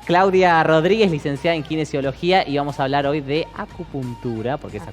Claudia Rodríguez, licenciada en Kinesiología, y vamos a hablar hoy de acupuntura, porque es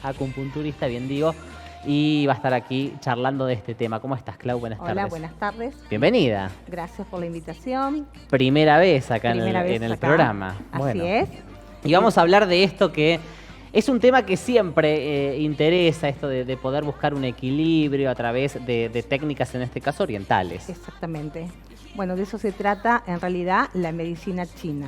acupunturista, bien digo, y va a estar aquí charlando de este tema. ¿Cómo estás, Clau? Buenas tardes. Hola, buenas tardes. Bienvenida. Gracias por la invitación. Primera vez acá en el programa. Así es. Y vamos a hablar de esto que es un tema que siempre interesa, esto de poder buscar un equilibrio a través de técnicas, en este caso orientales. Exactamente. Bueno, de eso se trata en realidad la medicina china,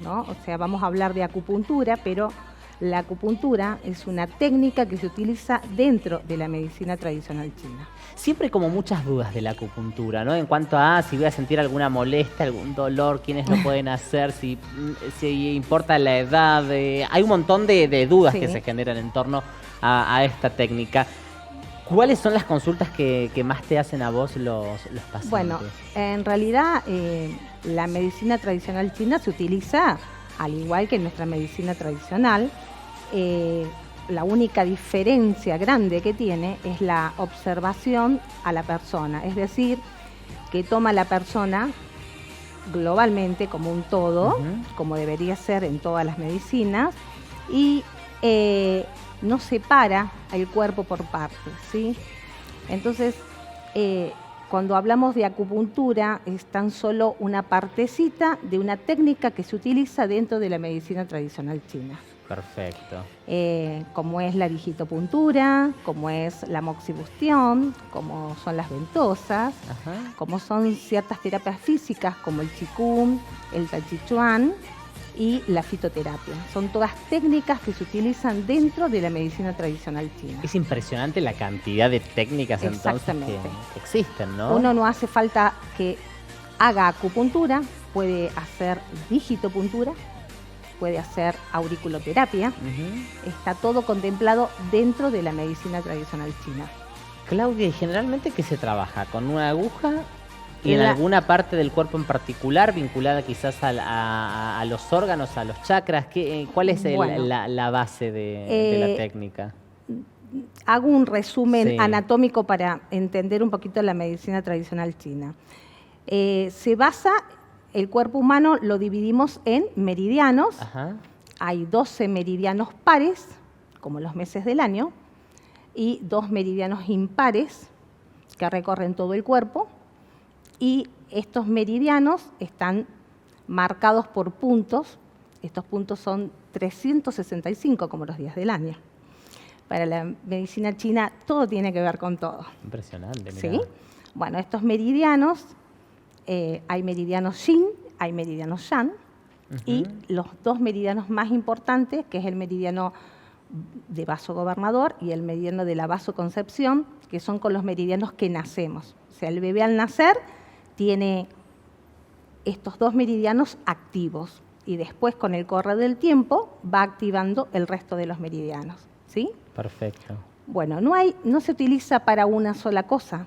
¿no? O sea, vamos a hablar de acupuntura, pero la acupuntura es una técnica que se utiliza dentro de la medicina tradicional china. Siempre hay como muchas dudas de la acupuntura, ¿no? En cuanto a si voy a sentir alguna molestia, algún dolor, quiénes lo pueden hacer, si importa la edad. Hay un montón de dudas que se generan en torno a esta técnica. ¿Cuáles son las consultas que más te hacen a vos los pacientes? Bueno, en realidad la medicina tradicional china se utiliza al igual que nuestra medicina tradicional. La única diferencia grande que tiene es la observación a la persona, es decir, que toma la persona globalmente como un todo, como debería ser en todas las medicinas, y no separa el cuerpo por partes, ¿sí? Entonces, cuando hablamos de acupuntura, es tan solo una partecita de una técnica que se utiliza dentro de la medicina tradicional china. Perfecto. Como es la digitopuntura, como es la moxibustión, como son las ventosas, como son ciertas terapias físicas como el qigong, el tai chi chuan y la fitoterapia. Son todas técnicas que se utilizan dentro de la medicina tradicional china. Es impresionante la cantidad de técnicas entonces que existen, ¿no? Uno no hace falta que haga acupuntura, puede hacer digitopuntura, puede hacer auriculoterapia. Está todo contemplado dentro de la medicina tradicional china. Claudia, ¿y generalmente qué se trabaja? ¿Con una aguja? ¿Y en alguna parte del cuerpo en particular, vinculada quizás a los órganos, a los chakras? ¿Cuál es la base de la técnica? Hago un resumen anatómico para entender un poquito la medicina tradicional china. Se basa, el cuerpo humano lo dividimos en meridianos. Hay 12 meridianos pares, como los meses del año, y 2 meridianos impares que recorren todo el cuerpo. Y estos meridianos están marcados por puntos. Estos puntos son 365 como los días del año. Para la medicina china todo tiene que ver con todo. Impresionante, mirá. ¿Sí? Bueno, estos meridianos, hay meridianos yin, hay meridianos yang, y los 2 meridianos más importantes, que es el meridiano de vasogobernador y el meridiano de la vasoconcepción, que son con los meridianos que nacemos. O sea, el bebé al nacer tiene estos 2 meridianos activos y después con el correr del tiempo va activando el resto de los meridianos, ¿sí? Perfecto. Bueno, no se utiliza para una sola cosa,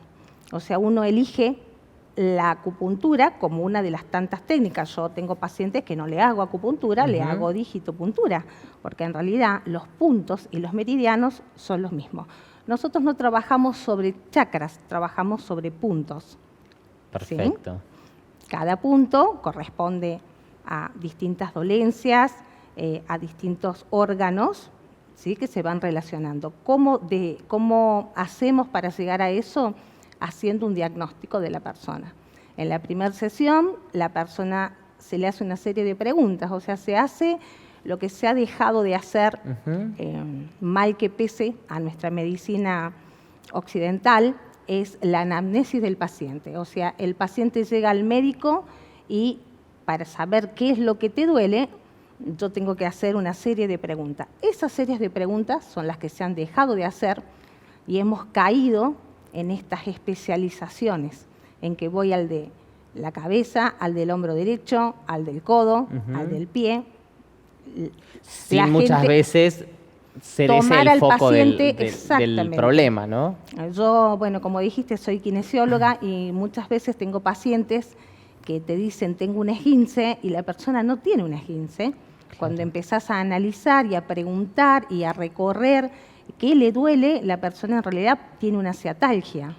o sea, uno elige la acupuntura como una de las tantas técnicas. Yo tengo pacientes que no le hago acupuntura, le hago digitopuntura, porque en realidad los puntos y los meridianos son los mismos. Nosotros no trabajamos sobre chakras, trabajamos sobre puntos. Perfecto. ¿Sí? Cada punto corresponde a distintas dolencias, a distintos órganos, ¿sí? Que se van relacionando. ¿Cómo hacemos para llegar a eso? Haciendo un diagnóstico de la persona. En la primera sesión, la persona se le hace una serie de preguntas, o sea, se hace lo que se ha dejado de hacer, mal que pese a nuestra medicina occidental, es la anamnesis del paciente. O sea, el paciente llega al médico y para saber qué es lo que te duele, yo tengo que hacer una serie de preguntas. Esas series de preguntas son las que se han dejado de hacer y hemos caído en estas especializaciones, en que voy al de la cabeza, al del hombro derecho, al del codo, al del pie. Sí, muchas veces ser ese el foco del problema, ¿no? Yo, bueno, como dijiste, soy kinesióloga y muchas veces tengo pacientes que te dicen tengo un esguince y la persona no tiene un esguince. Cuando empezás a analizar y a preguntar y a recorrer qué le duele, la persona en realidad tiene una ciatalgia.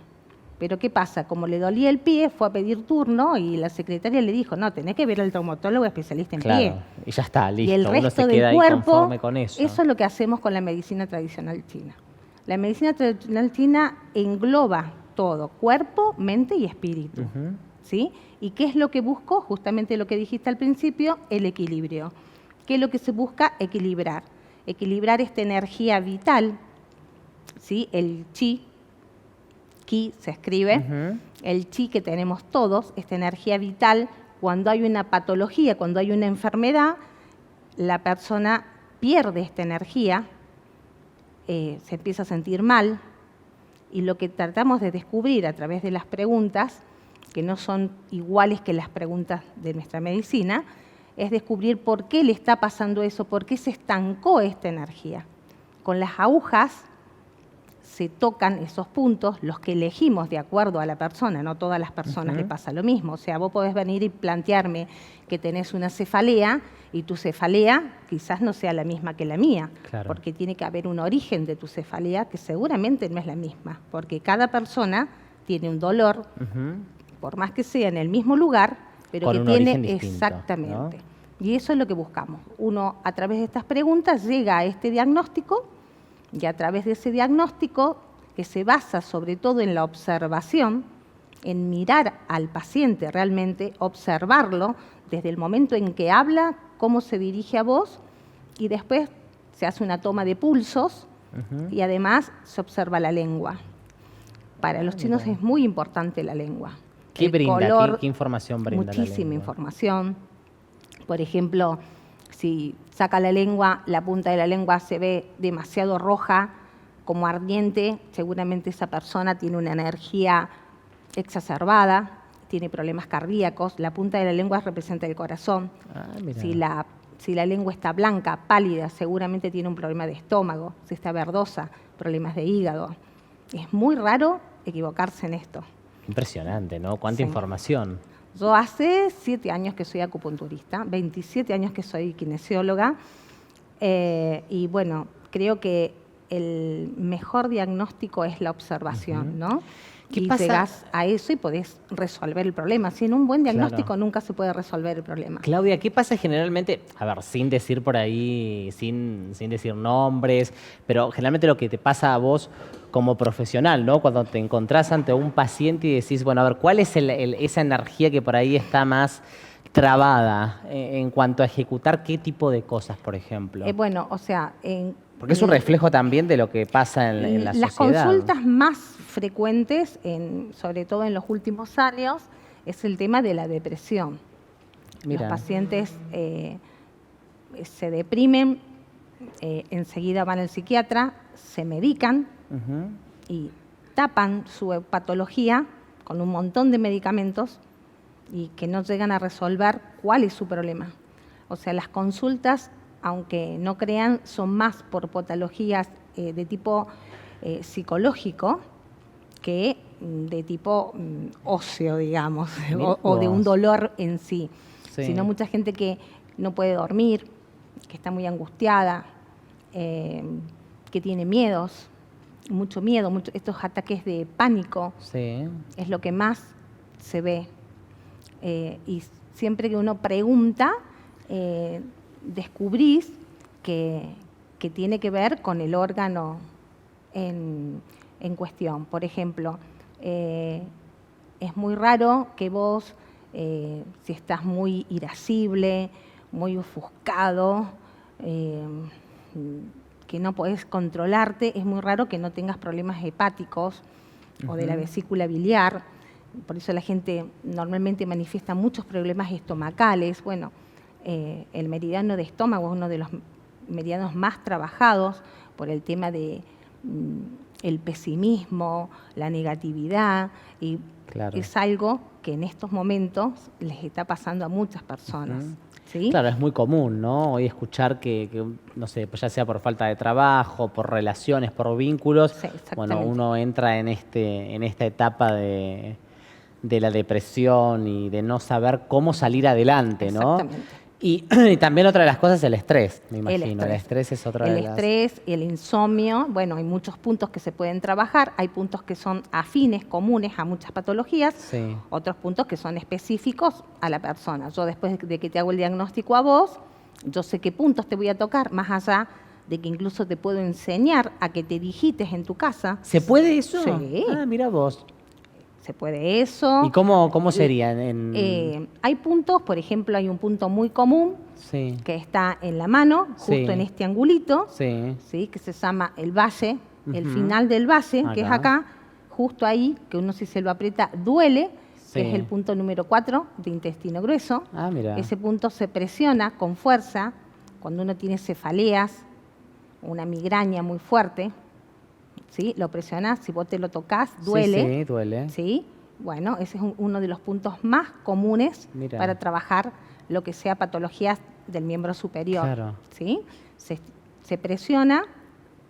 Pero ¿qué pasa? Como le dolía el pie, fue a pedir turno y la secretaria le dijo, no, tenés que ver al traumatólogo especialista en pie. Y ya está, listo. Y el Uno resto se del queda ahí cuerpo, conforme con eso. Eso es lo que hacemos con la medicina tradicional china. La medicina tradicional china engloba todo, cuerpo, mente y espíritu. ¿Sí? ¿Y qué es lo que busco? Justamente lo que dijiste al principio, el equilibrio. ¿Qué es lo que se busca? Equilibrar. Equilibrar esta energía vital, ¿sí? El chi se escribe, el chi que tenemos todos, esta energía vital, cuando hay una patología, cuando hay una enfermedad, la persona pierde esta energía, se empieza a sentir mal, y lo que tratamos de descubrir a través de las preguntas, que no son iguales que las preguntas de nuestra medicina, es descubrir por qué le está pasando eso, por qué se estancó esta energía. Con las agujas se tocan esos puntos, los que elegimos de acuerdo a la persona, no todas las personas le pasa lo mismo. O sea, vos podés venir y plantearme que tenés una cefalea y tu cefalea quizás no sea la misma que la mía, porque tiene que haber un origen de tu cefalea que seguramente no es la misma, porque cada persona tiene un dolor, por más que sea en el mismo lugar, pero con que un tiene origen distinto, exactamente. ¿no? Y eso es lo que buscamos. Uno, a través de estas preguntas, llega a este diagnóstico, y a través de ese diagnóstico, que se basa sobre todo en la observación, en mirar al paciente realmente, observarlo desde el momento en que habla, cómo se dirige a vos, y después se hace una toma de pulsos y además se observa la lengua. Para los chinos es muy importante la lengua. ¿Qué brinda? Color, ¿Qué información brinda la lengua? Muchísima información. Por ejemplo, si saca la lengua, la punta de la lengua se ve demasiado roja, como ardiente, seguramente esa persona tiene una energía exacerbada, tiene problemas cardíacos. La punta de la lengua representa el corazón. Si la lengua está blanca, pálida, seguramente tiene un problema de estómago. Si está verdosa, problemas de hígado. Es muy raro equivocarse en esto. Impresionante, ¿no? Cuánta información. Yo hace 7 años que soy acupunturista, 27 años que soy kinesióloga, y bueno, creo que el mejor diagnóstico es la observación, ¿no? Y llegás a eso y podés resolver el problema. Sin un buen diagnóstico nunca se puede resolver el problema. Claudia, ¿qué pasa generalmente? A ver, sin decir por ahí, sin decir nombres, pero generalmente lo que te pasa a vos como profesional, ¿no? Cuando te encontrás ante un paciente y decís, bueno, a ver, ¿cuál es esa energía que por ahí está más trabada en cuanto a ejecutar qué tipo de cosas, por ejemplo? Bueno, o sea... porque es un reflejo también de lo que pasa en la sociedad. Las consultas más frecuentes, sobre todo en los últimos años, es el tema de la depresión. Los pacientes se deprimen, enseguida van al psiquiatra, se medican y tapan su patología con un montón de medicamentos y que no llegan a resolver cuál es su problema. O sea, las consultas, aunque no crean, son más por patologías de tipo psicológico que de tipo óseo, digamos, o de un dolor en sí. Sino mucha gente que no puede dormir, que está muy angustiada, que tiene miedos, mucho miedo, estos ataques de pánico, es lo que más se ve. Y siempre que uno pregunta, descubrís que tiene que ver con el órgano en cuestión. Por ejemplo, es muy raro que vos, si estás muy irascible, muy ofuscado, que no podés controlarte, es muy raro que no tengas problemas hepáticos o de la vesícula biliar. Por eso la gente normalmente manifiesta muchos problemas estomacales. Bueno, el meridiano de estómago es uno de los meridianos más trabajados por el tema de el pesimismo, la negatividad, y es algo que en estos momentos les está pasando a muchas personas. ¿Sí? Claro, es muy común, ¿no? Hoy escuchar que, no sé, pues ya sea por falta de trabajo, por relaciones, por vínculos, bueno, uno entra en esta etapa de la depresión y de no saber cómo salir adelante, ¿no? Y, y también otra de las cosas es el estrés, me imagino. El estrés es otra de las... El estrés y el insomnio, bueno, hay muchos puntos que se pueden trabajar, hay puntos que son afines, comunes a muchas patologías, Sí. otros puntos que son específicos a la persona. Yo después de que te hago el diagnóstico a vos, yo sé qué puntos te voy a tocar, más allá de que incluso te puedo enseñar a que te digites en tu casa. ¿Se puede eso? Sí. Ah, mira vos. Se puede eso. ¿Y cómo sería? Hay puntos, por ejemplo, hay un punto muy común Sí. que está en la mano, justo Sí. en este angulito, Sí. ¿sí? Que se llama el valle, el Ujú. final del valle, que es Acá. acá, justo ahí, que uno si se lo aprieta duele, Sí. que es el punto número 4 de intestino grueso. Ah, mira. Ese punto se presiona con fuerza cuando uno tiene cefaleas, una migraña muy fuerte, ¿sí? Lo presionás, si vos te lo tocas, duele. Sí, sí, duele. ¿Sí? Bueno, ese es uno de los puntos más comunes Mira. para trabajar lo que sea patologías del miembro superior. Claro. ¿Sí? Se presiona,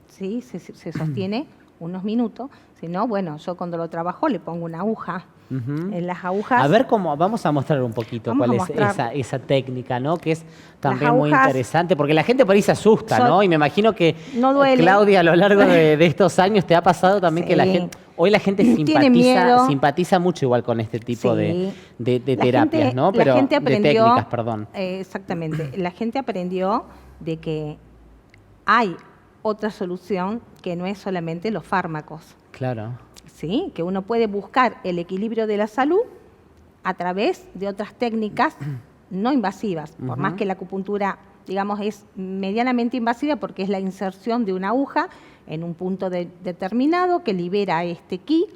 ¿sí? Se sostiene unos minutos. Si no, bueno, yo cuando lo trabajo le pongo una aguja. Ujú. En las agujas... A ver cómo, vamos a mostrar un poquito Vamos cuál a es mostrar. esa técnica, ¿no? Que es también muy agujas interesante, porque la gente por ahí se asusta, son- ¿no? Y me imagino que No duele. Claudia, a lo largo de estos años te ha pasado también que la Sí. gente, hoy la gente Tiene miedo. simpatiza mucho igual con este tipo Sí. de La terapias, gente- ¿no? la Pero gente de aprendió, técnicas, perdón. Exactamente. La gente aprendió de que hay otra solución que no es solamente los fármacos, Claro. ¿sí? Que uno puede buscar el equilibrio de la salud a través de otras técnicas no invasivas, por más que la acupuntura, digamos, es medianamente invasiva porque es la inserción de una aguja en un punto determinado que libera este ki,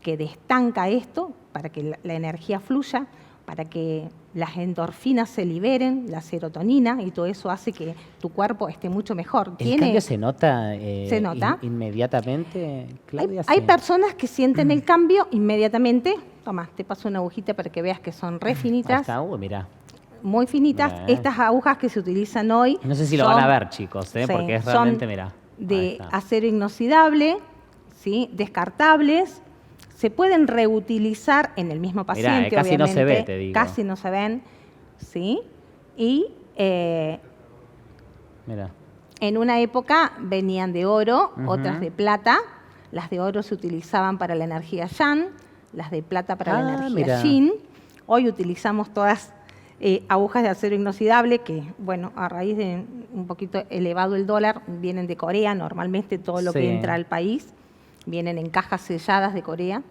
que destanca esto para que la energía fluya, para que las endorfinas se liberen, la serotonina, y todo eso hace que tu cuerpo esté mucho mejor. ¿El cambio se nota, ¿Se nota? Inmediatamente, Claudia? Hay Sí. personas que sienten el cambio inmediatamente. Toma, te paso una agujita para que veas que son re Ahí finitas, está, mirá. muy finitas. Mirá. Estas agujas que se utilizan hoy No sé si lo son- van a ver, chicos, sí, porque es son realmente, mirá. Ahí de está. acero inoxidable, ¿sí? Descartables, se pueden reutilizar en el mismo Mirá, paciente, casi no se obviamente. ve, te digo. Casi no se ven, ¿sí? Y Mirá. en una época venían de oro, Ujú. otras de plata. Las de oro se utilizaban para la energía yang, las de plata para la energía mirá. yin. Hoy utilizamos todas agujas de acero inoxidable que, bueno, a raíz de un poquito elevado el dólar, vienen de Corea. Normalmente todo lo Sí. que entra al país vienen en cajas selladas de Corea,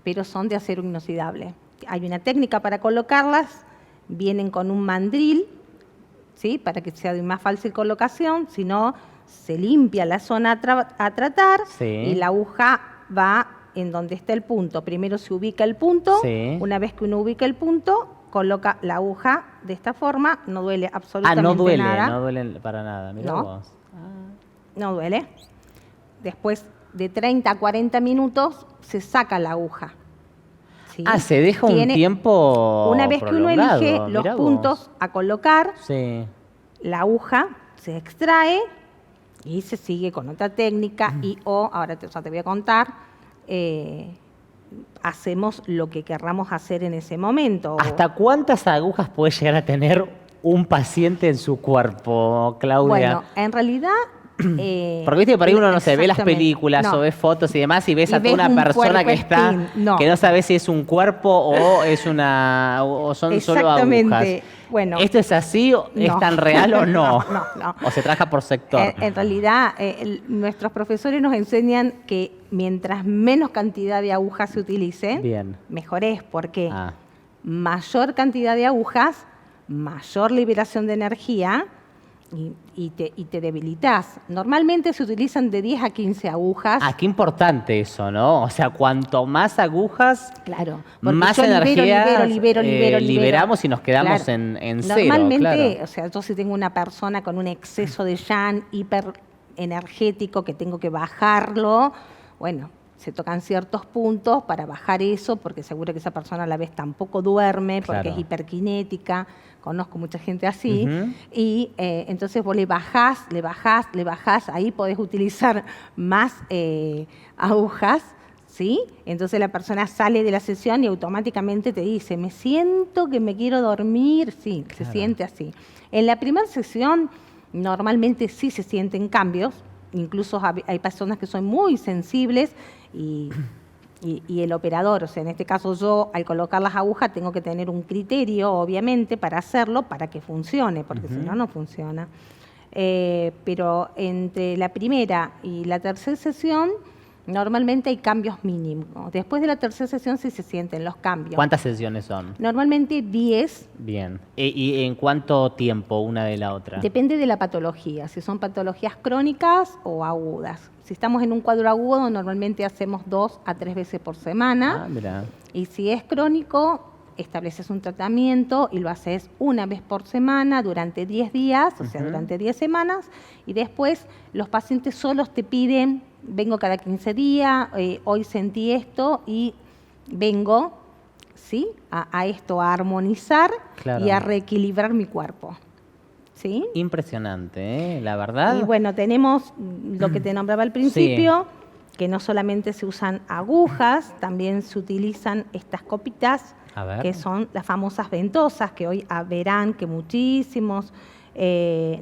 pero son de acero inoxidable. Hay una técnica para colocarlas, vienen con un mandril, ¿sí? Para que sea de más fácil colocación, si no, se limpia la zona a tratar Sí. y la aguja va en donde está el punto. Primero se ubica el punto, Sí. una vez que uno ubica el punto, coloca la aguja de esta forma, no duele absolutamente no duele, nada. no duele para nada, mirá No. vos. No duele. Después de 30 a 40 minutos se saca la aguja. ¿Sí? Se deja un Tiene- tiempo Una vez que uno prolongado, elige los mirá vos. puntos a colocar, Sí. la aguja se extrae y se sigue con otra técnica ahora ya te voy a contar, hacemos lo que querramos hacer en ese momento. ¿Hasta cuántas agujas puede llegar a tener un paciente en su cuerpo, Claudia? Bueno, en realidad... Porque viste que por ahí uno no se ve las exactamente, películas no. o ve fotos y demás y ves Y a toda ves una un persona que puerco está espín, no. que no sabe si es un cuerpo o es una o son solo Exactamente. agujas. Bueno, ¿Esto es así? ¿Es no. tan real o no? No. ¿O se trabaja por sector? En realidad, nuestros profesores nos enseñan que mientras menos cantidad de agujas se utilicen, Bien. mejor es, porque Ah, mayor cantidad de agujas, mayor liberación de energía y te debilitas. Normalmente se utilizan de 10 a 15 agujas. qué importante eso, ¿no? O sea, cuanto más agujas, Claro, porque más yo energía libero. liberamos y nos quedamos Claro. en cero. Normalmente, claro. o sea, yo si tengo una persona con un exceso de yang hiperenergético que tengo que bajarlo, bueno, se tocan ciertos puntos para bajar eso, porque seguro que esa persona a la vez tampoco duerme, porque Claro. es hiperkinética, conozco mucha gente así, Ujú. y entonces vos le bajás, ahí podés utilizar más agujas, ¿sí? Entonces la persona sale de la sesión y automáticamente te dice, me siento que me quiero dormir, sí, Claro. se siente así. En la primera sesión normalmente sí se sienten cambios, incluso hay personas que son muy sensibles y el operador, o sea, en este caso yo al colocar las agujas tengo que tener un criterio, obviamente, para hacerlo, para que funcione, porque si no, no funciona. Pero entre la primera y la tercera sesión, normalmente hay cambios mínimos. Después de la tercera sesión sí se sienten los cambios. ¿Cuántas sesiones son? Normalmente 10. Bien. ¿Y en cuánto tiempo una de la otra? Depende de la patología, si son patologías crónicas o agudas. Si estamos en un cuadro agudo, normalmente hacemos 2 a 3 veces por semana. Ah, mira. Y si es crónico, estableces un tratamiento y lo haces una vez por semana durante 10 días, o sea, durante 10 semanas. Y después los pacientes solos te piden, vengo cada 15 días, hoy sentí esto y vengo, ¿sí?, a esto, a armonizar y a reequilibrar mi cuerpo. ¿Sí? Impresionante, ¿eh? La verdad. Y bueno, tenemos lo que te nombraba al principio, que no solamente se usan agujas, también se utilizan estas copitas, que son las famosas ventosas, que hoy verán que muchísimos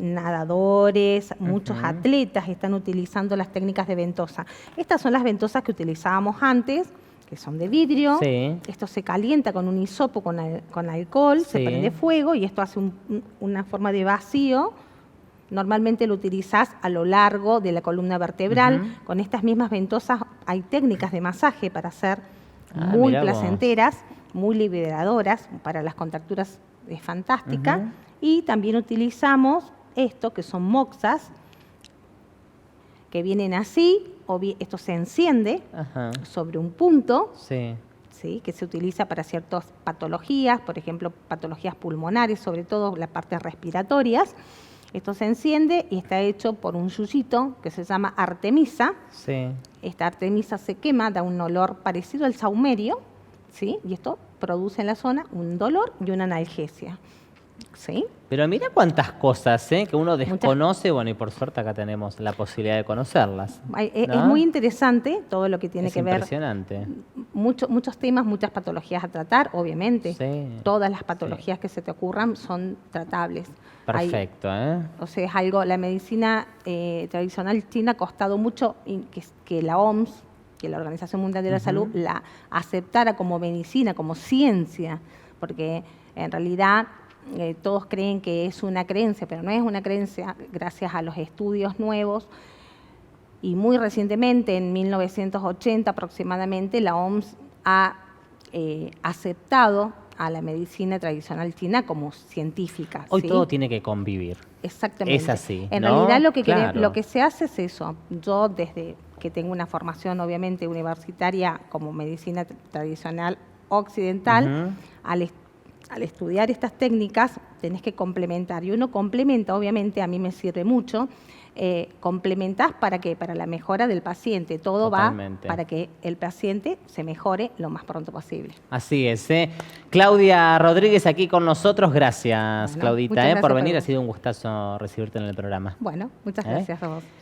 nadadores, muchos atletas están utilizando las técnicas de ventosa. Estas son las ventosas que utilizábamos antes, que son de vidrio. Sí. Esto se calienta con un hisopo con alcohol, se prende fuego y esto hace una forma de vacío. Normalmente lo utilizás a lo largo de la columna vertebral. Con estas mismas ventosas hay técnicas de masaje para hacer muy placenteras, muy liberadoras para las contracturas, es fantástica. Y también utilizamos esto, que son moxas, que vienen así, esto se enciende sobre un punto, ¿sí?, que se utiliza para ciertas patologías, por ejemplo, patologías pulmonares, sobre todo las partes respiratorias. Esto se enciende y está hecho por un yuyito que se llama artemisa. Esta artemisa se quema, da un olor parecido al saumerio, ¿sí?, y esto produce en la zona un dolor y una analgesia. ¿Sí? Pero mira cuántas cosas que uno desconoce, bueno, y por suerte acá tenemos la posibilidad de conocerlas, ¿no? Es muy interesante todo lo que tiene que ver. Impresionante. Muchos temas, muchas patologías a tratar, obviamente. Sí, todas las patologías que se te ocurran son tratables. Perfecto, O sea, es algo, la medicina tradicional china ha costado mucho que la OMS, que la Organización Mundial de la Salud, la aceptara como medicina, como ciencia, porque en realidad todos creen que es una creencia, pero no es una creencia, gracias a los estudios nuevos. Y muy recientemente, en 1980 aproximadamente, la OMS ha aceptado a la medicina tradicional china como científica. Hoy ¿sí? todo tiene que convivir. Exactamente. Es así, En ¿no? realidad Claro. lo que se hace es eso. Yo, desde que tengo una formación obviamente universitaria como medicina tradicional occidental, al estudiar estas técnicas tenés que complementar. Y uno complementa, obviamente, a mí me sirve mucho, complementás para que para la mejora del paciente. Todo Totalmente. va para que el paciente se mejore lo más pronto posible. Así es. Claudia Rodríguez aquí con nosotros. Gracias, Bueno, Claudita, muchas gracias por por venir. Ha vos. sido un gustazo recibirte en el programa. Bueno, muchas gracias a vos.